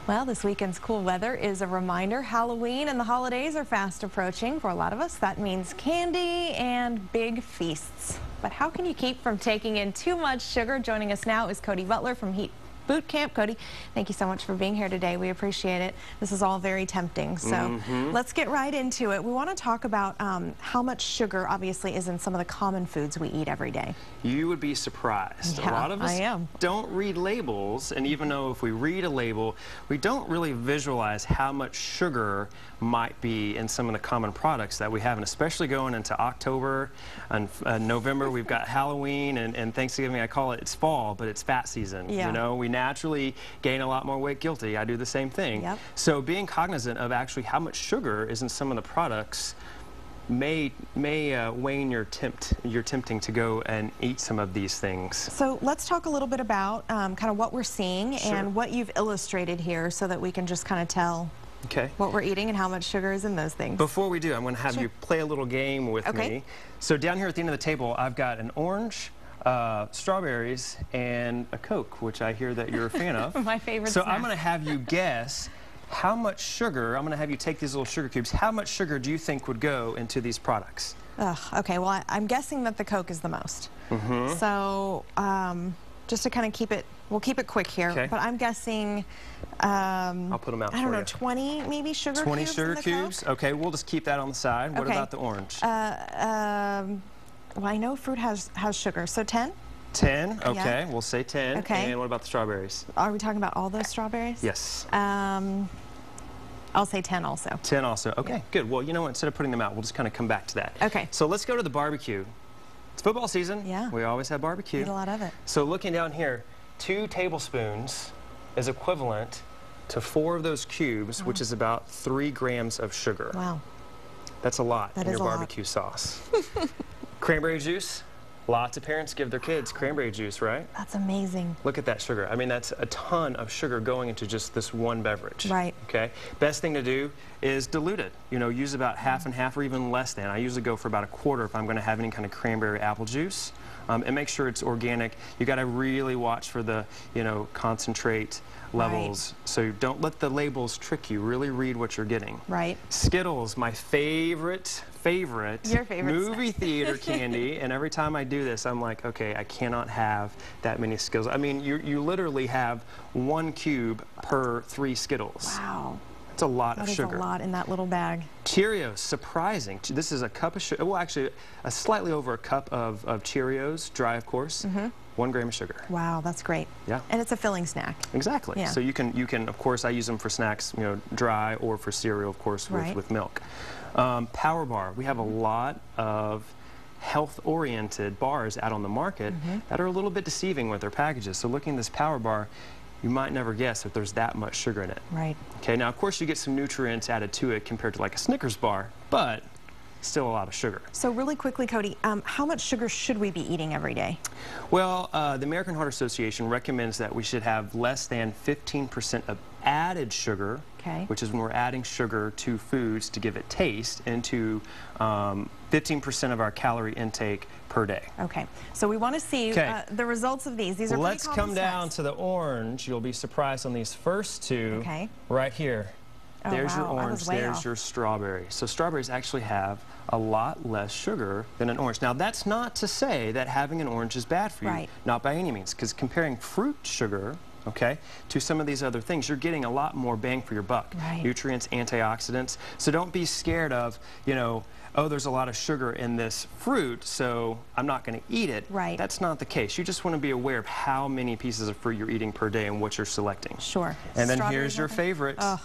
Well, this weekend's cool weather is a reminder. Halloween and the holidays are fast approaching. For a lot of us, that means candy and big feasts. But how can you keep from taking in too much sugar? Joining us now is Cody Butler from Heat Boot Camp. Cody, thank you so much for being here today. We appreciate it. This is all very tempting. So let's get right into it. We want to talk about how much sugar obviously is in some of the common foods we eat every day. You would be surprised. Yeah, a lot of us don't read labels, and even though if we read a label, we don't really visualize how much sugar might be in some of the common products that we have, and especially going into October and November, we've got Halloween and Thanksgiving. I call it's fall, but it's fat season. Yeah. You know, we naturally gain a lot more weight. Guilty. I do the same thing. Yep. So being cognizant of actually how much sugar is in some of the products may wane your tempting to go and eat some of these things. So let's talk a little bit about kind of what we're seeing and what you've illustrated here so that we can just kind of tell what we're eating and how much sugar is in those things. Before we do, I'm going to have you play a little game with me. So down here at the end of the table, I've got an orange, strawberries, and a Coke, which I hear that you're a fan of. My favorite So snack. I'm going to have you guess how much sugar, I'm going to have you take these little sugar cubes, how much sugar do you think would go into these products? Okay, well, I'm guessing that the Coke is the most. So just to kind of keep it, we'll keep it quick here, but I'm guessing, I'll put them out I don't know, 20 maybe sugar cubes 20 sugar cubes? Coke? Okay, we'll just keep that on the side. What about the orange? Well, I know fruit has sugar, so 10? 10, okay, we'll say 10. Okay. And what about the strawberries? Are we talking about all those strawberries? Yes. I'll say 10 also. 10 also, okay, good. Well, you know what, instead of putting them out, we'll just kind of come back to that. Okay. So let's go to the barbecue. It's football season. Yeah. We always have barbecue. Eat a lot of it. So looking down here, 2 tablespoons is equivalent to 4 of those cubes, which is about 3 grams of sugar. Wow. That's a lot in your barbecue sauce. Cranberry juice. Lots of parents give their kids cranberry juice, right? That's amazing. Look at that sugar. I mean, that's a ton of sugar going into just this one beverage. Right. Okay. Best thing to do is dilute it. You know, use about half and half or even less than. I usually go for about a quarter if I'm going to have any kind of cranberry apple juice. And make sure it's organic. You got to really watch for the, you know, concentrate levels. So don't let the labels trick you. Really read what you're getting. Right. Skittles, my favorite Your favorite movie theater candy, and every time I do this, I'm like, okay, I cannot have that many Skittles. I mean, you literally have 1 cube per 3 Skittles. Wow. That's a lot of sugar. That is a lot in that little bag. Cheerios, surprising. This is a cup of sugar, well, actually, slightly over a cup of Cheerios, dry, of course. 1 gram of sugar. Wow, that's great. Yeah. And it's a filling snack. Exactly. Yeah. So you can, of course, I use them for snacks, you know, dry, or for cereal, of course, with milk. Power bar. We have a lot of health-oriented bars out on the market that are a little bit deceiving with their packages. So looking at this Power bar, you might never guess that there's that much sugar in it. Right. Okay, now of course you get some nutrients added to it compared to like a Snickers bar, but still a lot of sugar. So really quickly, Cody, how much sugar should we be eating every day? Well, the American Heart Association recommends that we should have less than 15% of added sugar, which is when we're adding sugar to foods to give it taste, into 15% of our calorie intake per day. Okay, so we want to see the results of these. These are Let's pretty common come down to the orange. You'll be surprised on these first 2 right here. Oh, there's your orange, there's your strawberry. So strawberries actually have a lot less sugar than an orange. Now that's not to say that having an orange is bad for you, not by any means, because comparing fruit sugar to some of these other things, you're getting a lot more bang for your buck. Nutrients, antioxidants. So don't be scared of, you know, oh, there's a lot of sugar in this fruit, so I'm not going to eat it. That's not the case. You just want to be aware of how many pieces of fruit you're eating per day and what you're selecting. Sure. And then here's your favorite. Oh,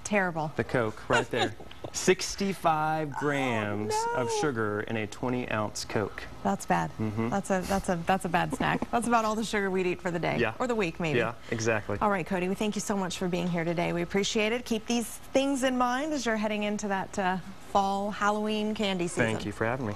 terrible. The Coke, right there. 65 grams of sugar in a 20-ounce Coke. That's bad. That's a bad snack. That's about all the sugar we'd eat for the day or the week, maybe. Yeah, exactly. All right, Cody, we thank you so much for being here today. We appreciate it. Keep these things in mind as you're heading into that fall Halloween candy season. Thank you for having me.